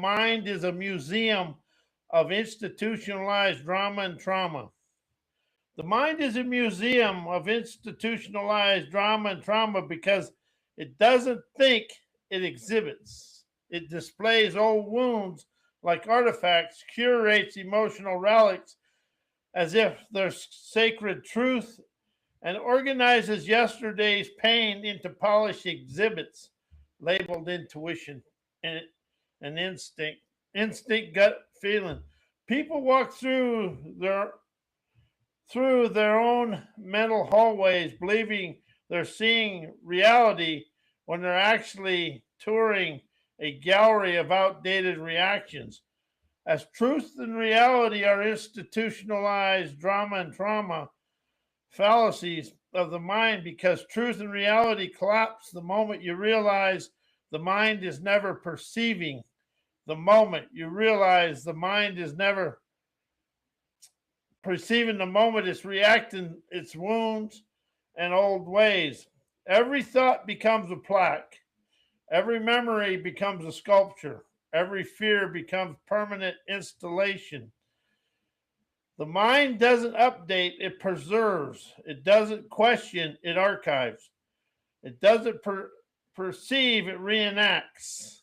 mind is a museum of institutionalized drama and trauma. The mind is a museum of institutionalized drama and trauma because it doesn't think, it exhibits. It displays old wounds like artifacts, curates emotional relics as if they're sacred truth, and organizes yesterday's pain into polished exhibits labeled intuition and instinct, gut feeling. People walk through their own mental hallways believing they're seeing reality when they're actually touring a gallery of outdated reactions. As truth and reality are institutionalized drama and trauma, fallacies of the mind, because truth and reality collapse the moment you realize the mind is never perceiving, the moment you realize the mind is never perceiving, the moment it's reacting its wounds and old ways. Every thought becomes a plaque. Every memory becomes a sculpture. Every fear becomes permanent installation. The mind doesn't update, it preserves. It doesn't question, it archives. It doesn't perceive, it reenacts.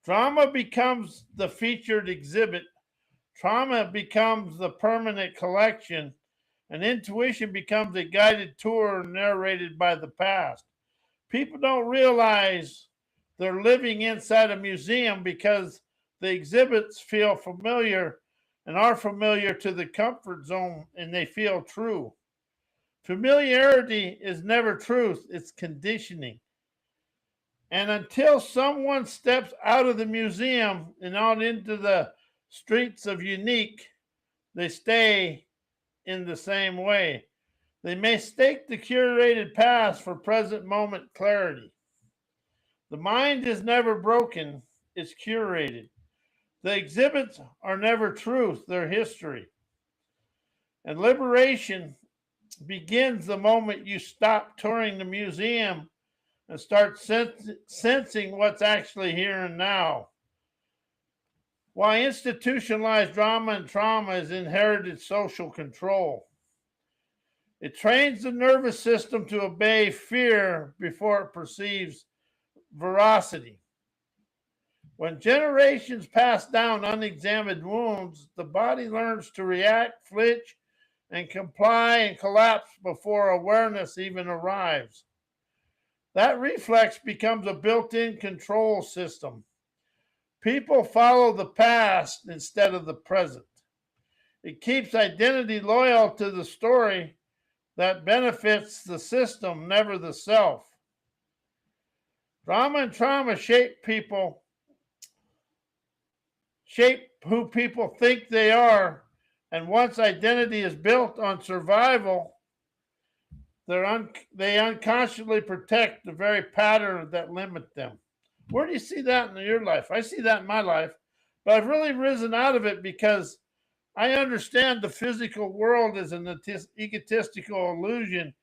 Drama becomes the featured exhibit. Trauma becomes the permanent collection. And intuition becomes a guided tour narrated by the past. People don't realize they're living inside a museum because the exhibits feel familiar and are familiar to the comfort zone, and they feel true. Familiarity is never truth, it's conditioning. And until someone steps out of the museum and out into the streets of unique, they stay in the same way. They mistake the curated past for present moment clarity. The mind is never broken, it's curated. The exhibits are never truth, they're history. And liberation begins the moment you stop touring the museum and start sensing what's actually here and now. Why institutionalized drama and trauma is inherited social control. It trains the nervous system to obey fear before it perceives veracity. When generations pass down unexamined wounds, the body learns to react, flinch, and comply and collapse before awareness even arrives. That reflex becomes a built-in control system. People follow the past instead of the present. It keeps identity loyal to the story that benefits the system, never the self. Drama and trauma shape who people think they are, and once identity is built on survival, they unconsciously protect the very pattern that limit them. Where do you see that in your life? I see that in my life, but I've really risen out of it because I understand the physical world is an egotistical illusion,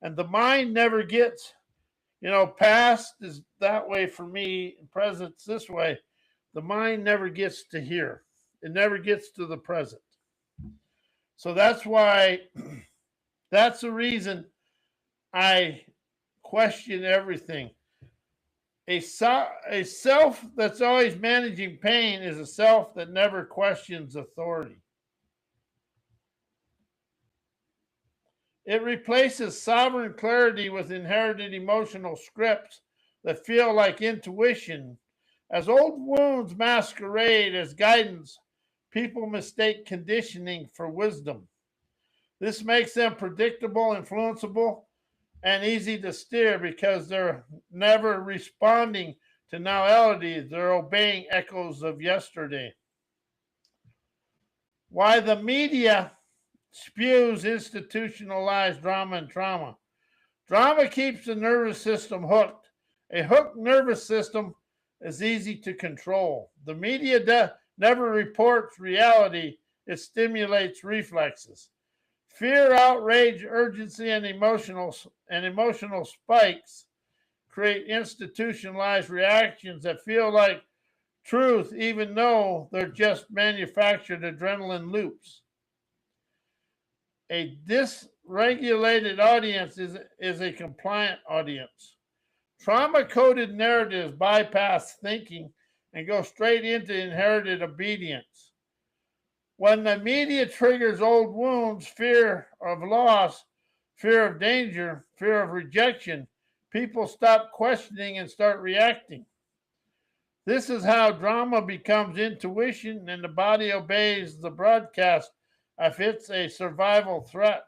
and the mind never gets, past is that way for me, and present's this way. The mind never gets to here. It never gets to the present. So that's why, that's the reason I question everything. A self that's always managing pain is a self that never questions authority. It replaces sovereign clarity with inherited emotional scripts that feel like intuition. As old wounds masquerade as guidance, people mistake conditioning for wisdom. This makes them predictable, influenceable, and easy to steer because they're never responding to novelty. They're obeying echoes of yesterday. Why the media spews institutionalized drama and trauma. Drama keeps the nervous system hooked. A hooked nervous system is easy to control. The media never reports reality, it stimulates reflexes. Fear, outrage, urgency, and emotional spikes create institutionalized reactions that feel like truth, even though they're just manufactured adrenaline loops. A dysregulated audience is a compliant audience. Trauma-coded narratives bypass thinking and go straight into inherited obedience. When the media triggers old wounds, fear of loss, fear of danger, fear of rejection, people stop questioning and start reacting. This is how drama becomes intuition and the body obeys the broadcast if it's a survival threat.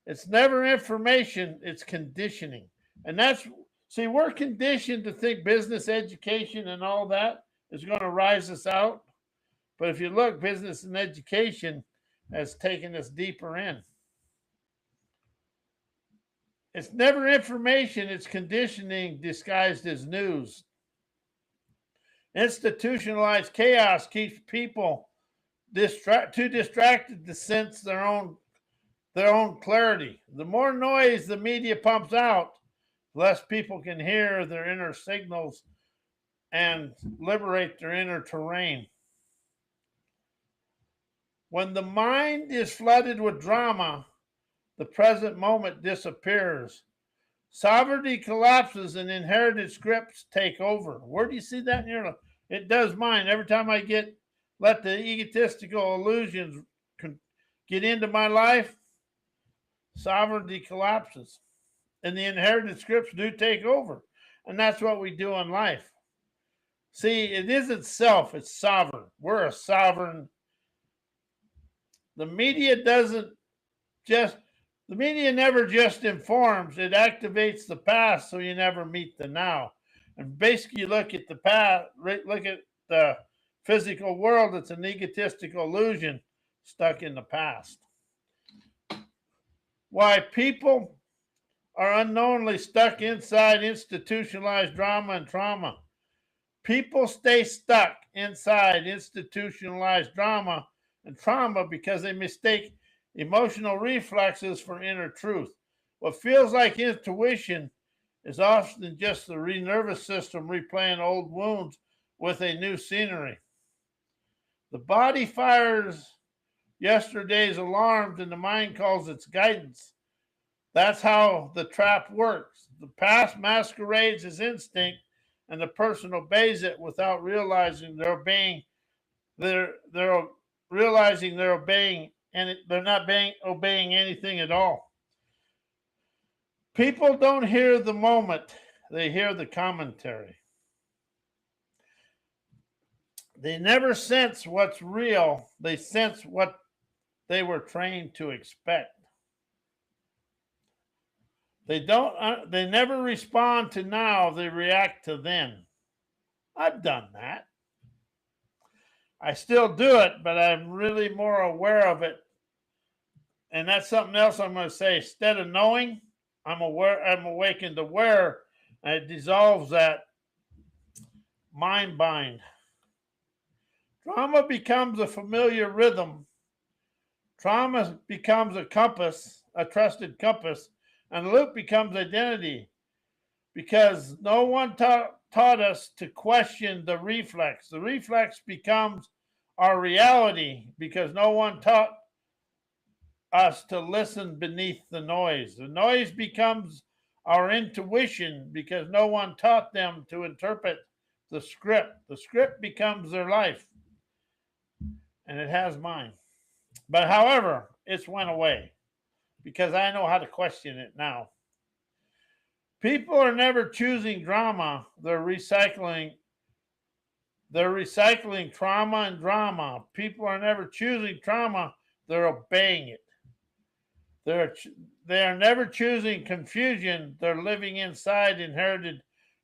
It's never information, it's conditioning. And that's, see, we're conditioned to think business education and all that is going to rise us out. But if you look, business and education has taken us deeper in. It's never information, it's conditioning disguised as news. Institutionalized chaos keeps people too distracted to sense their own clarity. The more noise the media pumps out, the less people can hear their inner signals and liberate their inner terrain. When the mind is flooded with drama, the present moment disappears. Sovereignty collapses and inherited scripts take over. Where do you see that in your life? It does mine. Every time I let the egotistical illusions get into my life, sovereignty collapses. And the inherited scripts do take over. And that's what we do in life. See, it isn't self, it's sovereign. We're a sovereign. The media never just informs, it activates the past so you never meet the now. And basically, you look at the past, look at the physical world, it's an egotistical illusion stuck in the past. Why people are unknowingly stuck inside institutionalized drama and trauma. People stay stuck inside institutionalized drama and trauma because they mistake emotional reflexes for inner truth. What feels like intuition is often just the nervous system replaying old wounds with a new scenery. The body fires yesterday's alarms and the mind calls its guidance. That's how the trap works. The past masquerades as instinct and the person obeys it without realizing they're obeying. They're realizing they're obeying, and they're not obeying anything at all. People don't hear the moment, they hear the commentary. They never sense what's real, they sense what they were trained to expect. They never respond to now, they react to then. I've done that. I still do it, but I'm really more aware of it. And that's something else I'm going to say. Instead of knowing, I'm awakened aware, and it dissolves that mind bind. Trauma becomes a familiar rhythm. Trauma becomes a compass, a trusted compass, and the loop becomes identity because no one taught us to question the reflex. The reflex becomes our reality because no one taught us to listen beneath the noise. The noise becomes our intuition because no one taught them to interpret the script. The script becomes their life, and it has mine. But however, it's went away because I know how to question it now. People are never choosing drama. They're recycling trauma and drama. People are never choosing trauma. They're obeying it. They are never choosing confusion. They're living inside inherited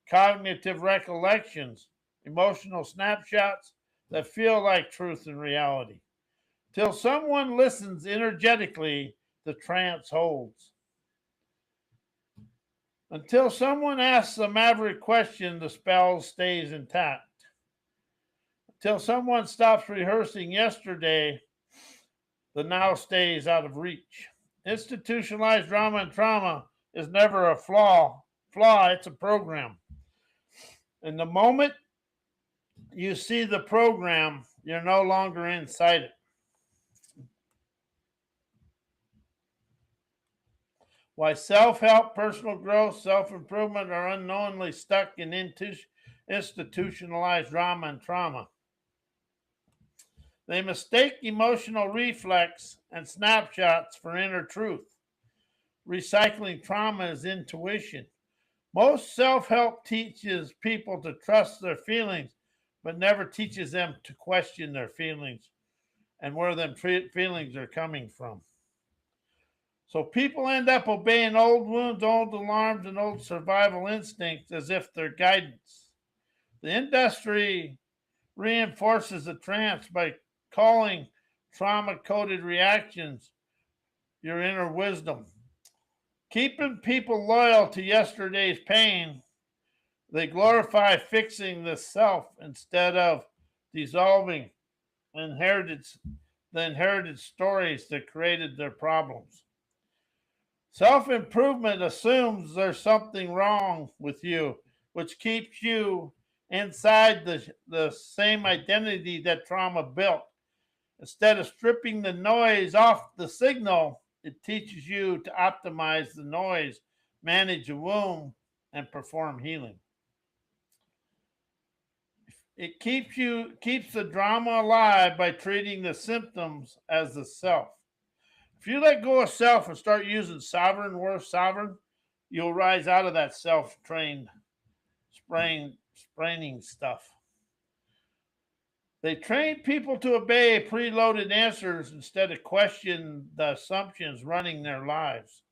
cognitive recollections, emotional snapshots that feel like truth and reality. Till someone listens energetically, the trance holds. Until someone asks the maverick question, the spell stays intact. Until someone stops rehearsing yesterday, the now stays out of reach. Institutionalized drama and trauma is never a flaw, it's a program. And the moment You see the program, you're no longer inside it. Why self-help, personal growth, self-improvement are unknowingly stuck in institutionalized drama and trauma. They mistake emotional reflex and snapshots for inner truth. Recycling trauma as intuition. Most self-help teaches people to trust their feelings, but never teaches them to question their feelings and where them feelings are coming from. So people end up obeying old wounds, old alarms, and old survival instincts as if they're guidance. The industry reinforces the trance by calling trauma-coded reactions your inner wisdom. Keeping people loyal to yesterday's pain, they glorify fixing the self instead of dissolving the inherited stories that created their problems. Self improvement assumes there's something wrong with you, which keeps you inside the same identity that trauma built. Instead of stripping the noise off the signal, it teaches you to optimize the noise, manage a wound, and perform healing. It keeps the drama alive by treating the symptoms as the self. If you let go of self and start using sovereign, worth sovereign, you'll rise out of that self-trained spraining stuff. They train people to obey preloaded answers instead of question the assumptions running their lives.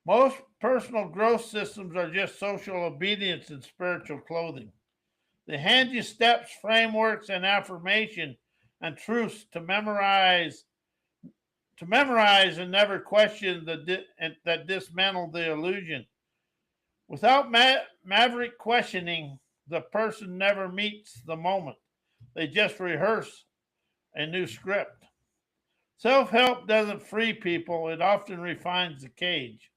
Most personal growth systems are just social obedience and spiritual clothing. They hand you steps, frameworks, and affirmation and truths to memorize and never question that dismantle the illusion. Without maverick questioning, the person never meets the moment. They just rehearse a new script. Self help doesn't free people, it often refines the cage.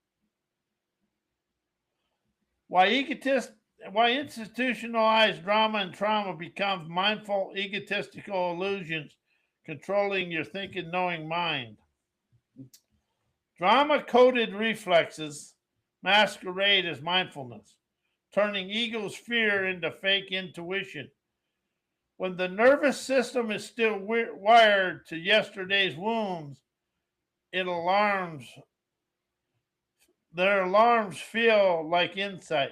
Why institutionalized drama and trauma becomes mindful, egotistical illusions controlling your thinking, knowing mind. Drama coded reflexes masquerade as mindfulness, turning ego's fear into fake intuition. When the nervous system is still wired to yesterday's wounds, it alarms their alarms feel like insight.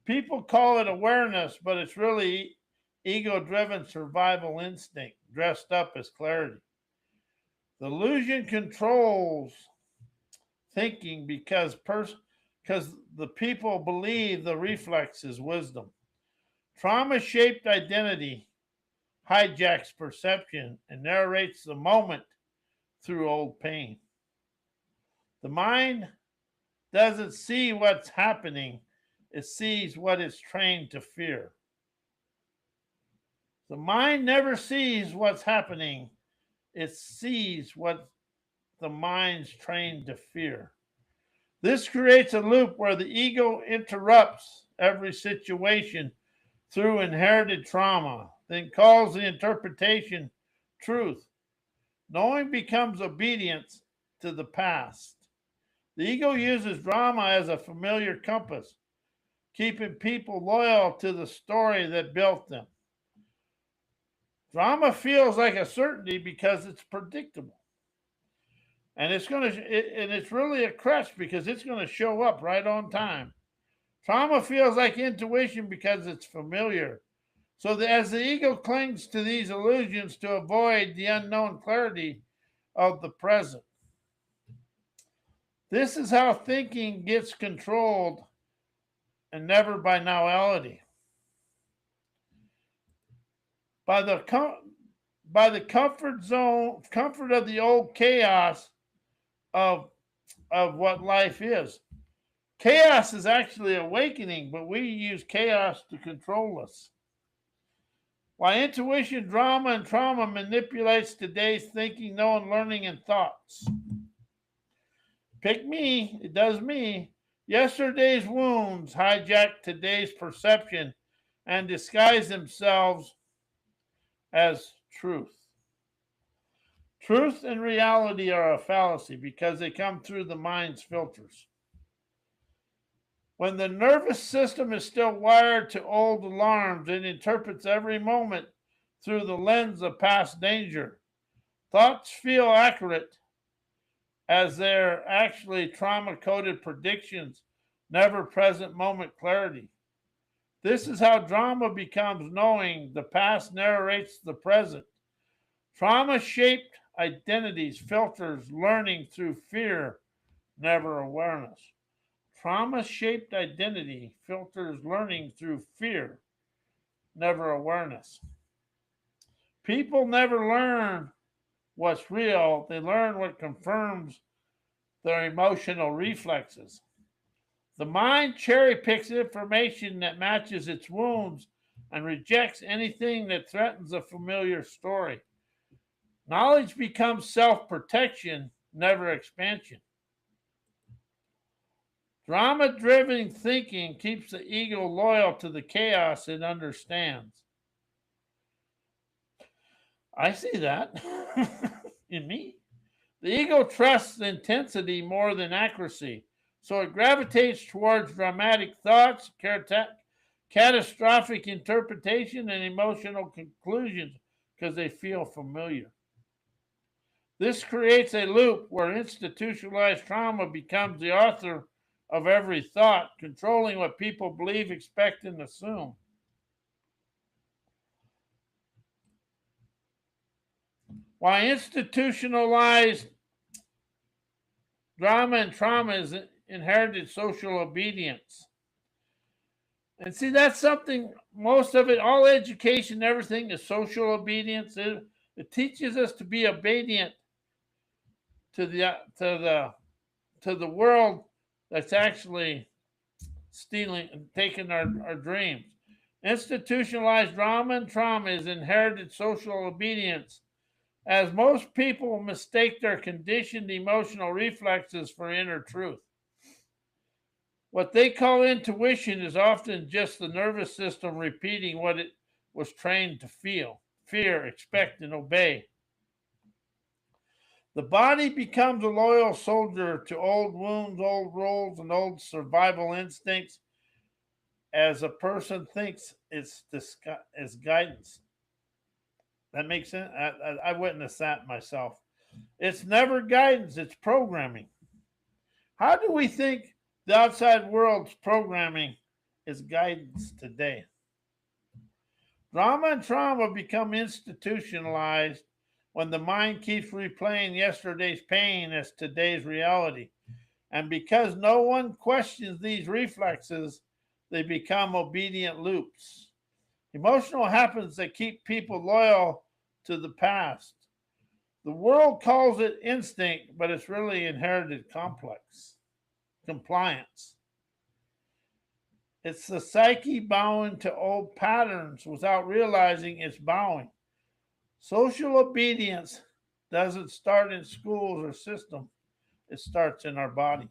People call it awareness, but it's really ego driven survival instinct dressed up as clarity. The illusion controls thinking because the people believe the reflex is wisdom. Trauma shaped identity hijacks perception and narrates the moment through old pain. The mind doesn't see what's happening, it sees what it's trained to fear. The mind never sees what's happening, it sees what the mind's trained to fear. This creates a loop where the ego interrupts every situation through inherited trauma, then calls the interpretation truth. Knowing becomes obedience to the past. The ego uses drama as a familiar compass, keeping people loyal to the story that built them. Drama feels like a certainty because it's predictable. And it's really a crutch because it's going to show up right on time. Trauma feels like intuition because it's familiar. So as the ego clings to these illusions to avoid the unknown clarity of the present. This is how thinking gets controlled and never by noality. By the comfort of the old chaos of what life is. Chaos is actually awakening, but we use chaos to control us. Why intuition, drama, and trauma manipulates today's thinking, knowing, learning, and thoughts. Pick me, it does me. Yesterday's wounds hijack today's perception and disguise themselves as truth. Truth and reality are a fallacy because they come through the mind's filters. When the nervous system is still wired to old alarms, it interprets every moment through the lens of past danger. Thoughts feel accurate as they're actually trauma-coded predictions, never present moment clarity. This is how drama becomes knowing. The past narrates the present. Trauma-shaped identities filters learning through fear, never awareness. Trauma-shaped identity filters learning through fear, never awareness. People never learn what's real. They learn what confirms their emotional reflexes. The mind cherry picks information that matches its wounds and rejects anything that threatens a familiar story. Knowledge becomes self-protection, never expansion. Drama-driven thinking keeps the ego loyal to the chaos it understands. I see that in me. The ego trusts intensity more than accuracy, so it gravitates towards dramatic thoughts, catastrophic interpretation, and emotional conclusions because they feel familiar. This creates a loop where institutionalized trauma becomes the author of every thought, controlling what people believe, expect, and assume. Why institutionalized drama and trauma is inherited social obedience. And see, that's something, most of it, all education, everything is social obedience. It teaches us to be obedient to the world that's actually stealing and taking our dreams. Institutionalized drama and trauma is inherited social obedience, as most people mistake their conditioned emotional reflexes for inner truth. What they call intuition is often just the nervous system repeating what it was trained to feel, fear, expect, and obey. The body becomes a loyal soldier to old wounds, old roles, and old survival instincts as a person thinks it's guidance. That makes sense? I witnessed that myself. It's never guidance, it's programming. How do we think the outside world's programming is guidance today? Drama and trauma become institutionalized when the mind keeps replaying yesterday's pain as today's reality. And because no one questions these reflexes, they become obedient loops. Emotional habits that keep people loyal to the past. The world calls it instinct, but it's really inherited compliance. It's the psyche bowing to old patterns without realizing it's bowing. Social obedience doesn't start in schools or system. It starts in our body.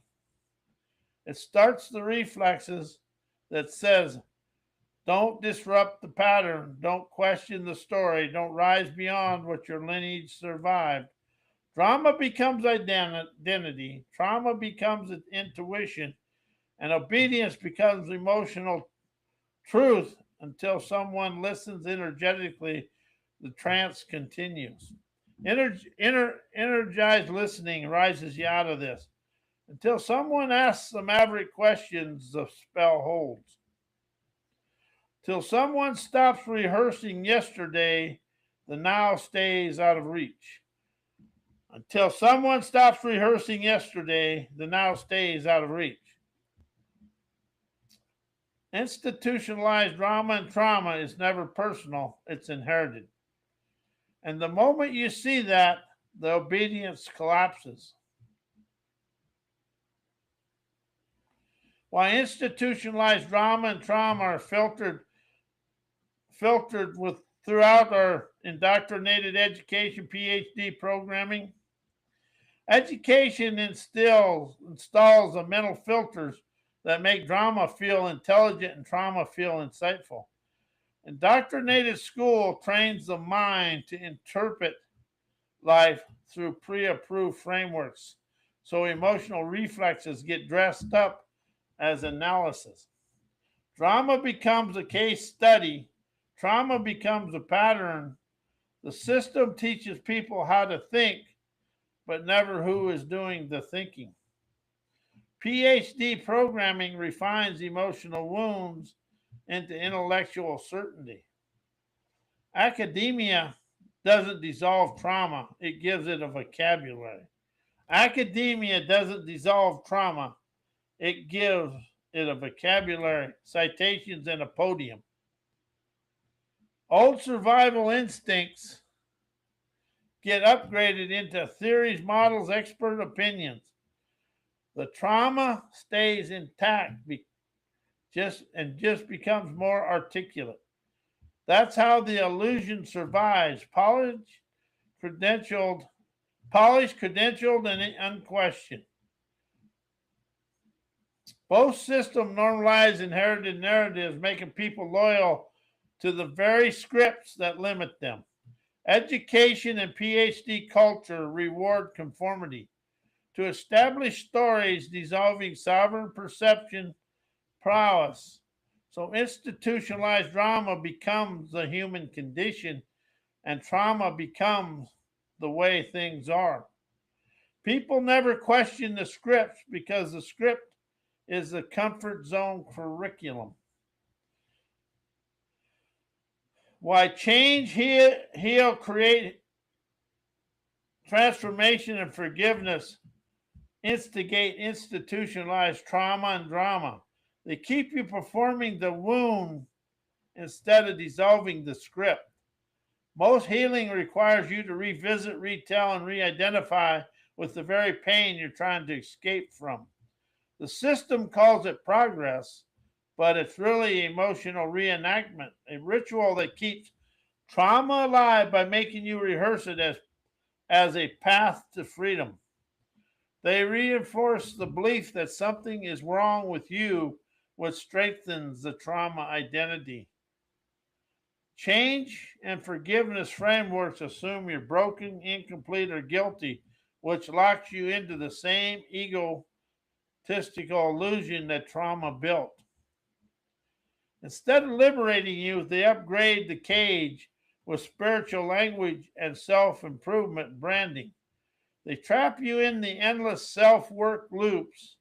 It starts the reflexes that says, don't disrupt the pattern, don't question the story, don't rise beyond what your lineage survived. Drama becomes identity, trauma becomes intuition, and obedience becomes emotional truth until someone listens energetically. The trance continues. Energized listening rises you out of this. Until someone asks the maverick questions, the spell holds. Till someone stops rehearsing yesterday, the now stays out of reach. Until someone stops rehearsing yesterday, the now stays out of reach. Institutionalized drama and trauma is never personal, it's inherited. And the moment you see that, the obedience collapses. Why institutionalized drama and trauma are filtered with throughout our indoctrinated education, PhD programming. Education installs the mental filters that make drama feel intelligent and trauma feel insightful. Indoctrinated school trains the mind to interpret life through pre-approved frameworks, so emotional reflexes get dressed up as analysis. Drama becomes a case study. Trauma becomes a pattern. The system teaches people how to think, but never who is doing the thinking. PhD programming refines emotional wounds into intellectual certainty. Academia doesn't dissolve trauma, it gives it a vocabulary. Academia doesn't dissolve trauma, it gives it a vocabulary, citations, and a podium. Old survival instincts get upgraded into theories, models, expert opinions. The trauma stays intact just becomes more articulate. That's how the illusion survives, credentialed, and unquestioned. Both systems normalize inherited narratives, making people loyal to the very scripts that limit them. Education and PhD culture reward conformity. To establish stories dissolving sovereign perception prowess. So institutionalized drama becomes the human condition, and trauma becomes the way things are. People never question the scripts because the script is the comfort zone curriculum. Why change, heal, create transformation and forgiveness instigate institutionalized trauma and drama. They keep you performing the wound instead of dissolving the script. Most healing requires you to revisit, retell, and re-identify with the very pain you're trying to escape from. The system calls it progress, but it's really emotional reenactment, a ritual that keeps trauma alive by making you rehearse it as a path to freedom. They reinforce the belief that something is wrong with you, which strengthens the trauma identity. Change and forgiveness frameworks assume you're broken, incomplete, or guilty, which locks you into the same egotistical illusion that trauma built. Instead of liberating you, they upgrade the cage with spiritual language and self-improvement branding. They trap you in the endless self-work loops.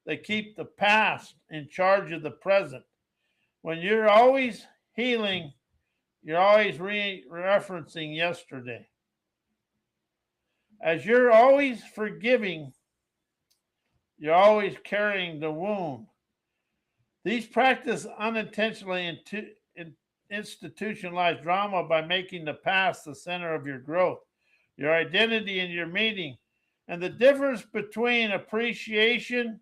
They keep the past in charge of the present. When you're always healing, you're always referencing yesterday. As you're always forgiving, you're always carrying the wound. These practice unintentionally institutionalized drama by making the past the center of your growth, your identity, and your meaning. And the difference between appreciation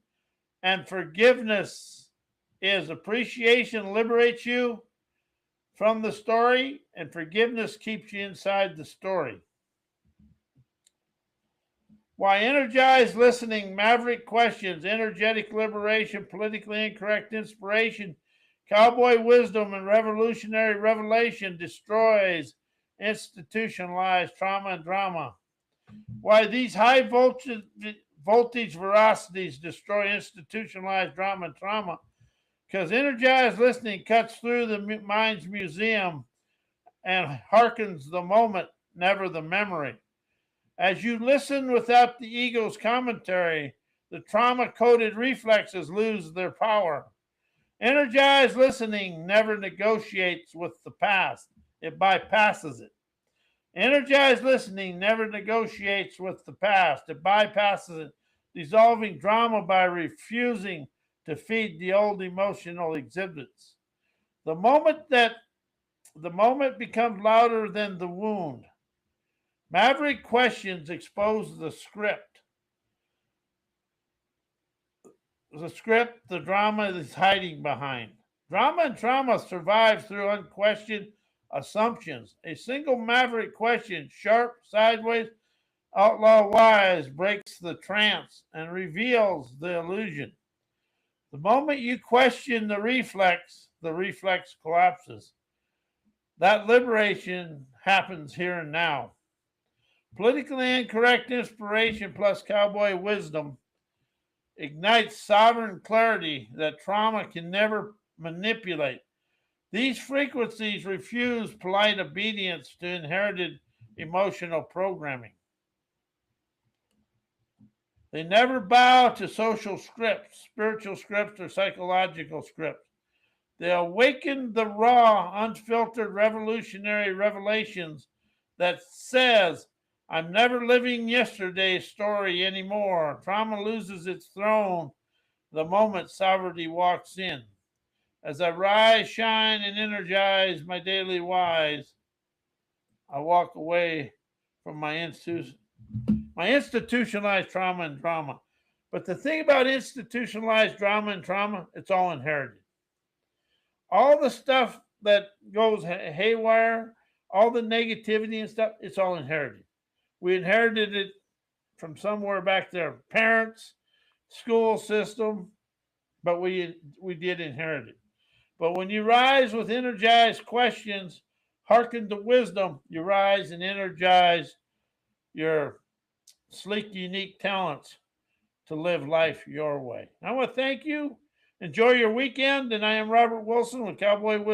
and forgiveness is appreciation liberates you from the story, and forgiveness keeps you inside the story. Why energized listening, maverick questions, energetic liberation, politically incorrect inspiration, cowboy wisdom, and revolutionary revelation destroys institutionalized trauma and drama. Why these high voltage velocities destroy institutionalized drama and trauma. Because energized listening cuts through the mind's museum and hearkens the moment, never the memory. As you listen without the ego's commentary, the trauma-coded reflexes lose their power. Energized listening never negotiates with the past. It bypasses it. Energized listening never negotiates with the past. It bypasses it, dissolving drama by refusing to feed the old emotional exhibits. The moment becomes louder than the wound. Maverick questions expose the script. The drama is hiding behind. Drama and trauma survive through unquestioned assumptions. A single maverick question, sharp, sideways, outlaw-wise, breaks the trance and reveals the illusion. The moment you question the reflex collapses. That liberation happens here and now. Politically incorrect inspiration plus cowboy wisdom ignites sovereign clarity that trauma can never manipulate. These frequencies refuse polite obedience to inherited emotional programming. They never bow to social scripts, spiritual scripts, or psychological scripts. They awaken the raw, unfiltered, revolutionary revelations that says, I'm never living yesterday's story anymore. Trauma loses its throne the moment sovereignty walks in. As I rise, shine, and energize my daily wise, I walk away from my institutionalized trauma and drama. But the thing about institutionalized drama and trauma, it's all inherited. All the stuff that goes haywire, all the negativity and stuff, it's all inherited. We inherited it from somewhere back there, parents, school system, but we did inherit it. But when you rise with energized questions, hearken to wisdom, you rise and energize your sleek, unique talents to live life your way. I want to thank you. Enjoy your weekend. And I am Robert Wilson with Cowboy Wisdom.